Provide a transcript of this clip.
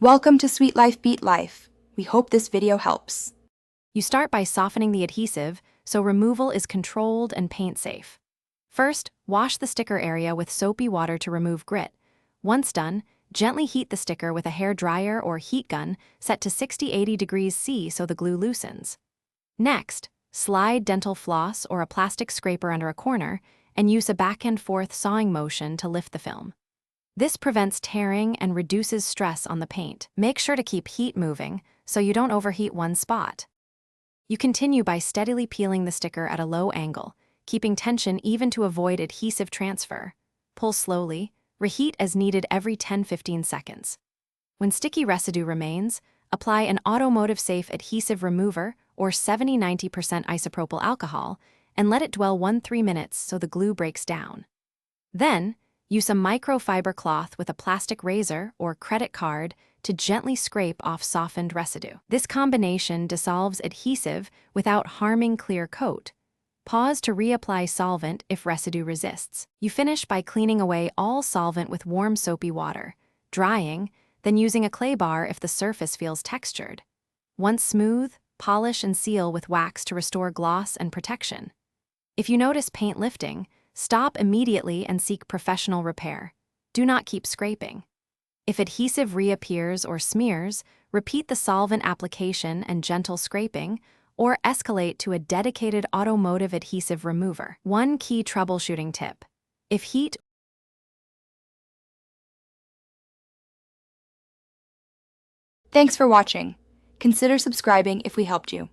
Welcome to Sweet Life Beat Life. We hope this video helps. You start by softening the adhesive so removal is controlled and paint safe. First, wash the sticker area with soapy water to remove grit. Once done, gently heat the sticker with a hair dryer or heat gun set to 60-80 degrees C so the glue loosens. Next, slide dental floss or a plastic scraper under a corner and use a back-and-forth sawing motion to lift the film. This prevents tearing and reduces stress on the paint. Make sure to keep heat moving so you don't overheat one spot. You continue by steadily peeling the sticker at a low angle, keeping tension even to avoid adhesive transfer. Pull slowly, reheat as needed every 10-15 seconds. When sticky residue remains, apply an automotive-safe adhesive remover or 70-90% isopropyl alcohol and let it dwell 1-3 minutes so the glue breaks down. Then, use a microfiber cloth with a plastic razor or credit card to gently scrape off softened residue. This combination dissolves adhesive without harming clear coat. Pause to reapply solvent if residue resists. You finish by cleaning away all solvent with warm soapy water, drying, then using a clay bar if the surface feels textured. Once smooth, polish and seal with wax to restore gloss and protection. If you notice paint lifting, stop immediately and seek professional repair. Do not keep scraping. If adhesive reappears or smears, repeat the solvent application and gentle scraping, or escalate to a dedicated automotive adhesive remover. One key troubleshooting tip: if heat Thanks for watching. Consider subscribing if we helped you.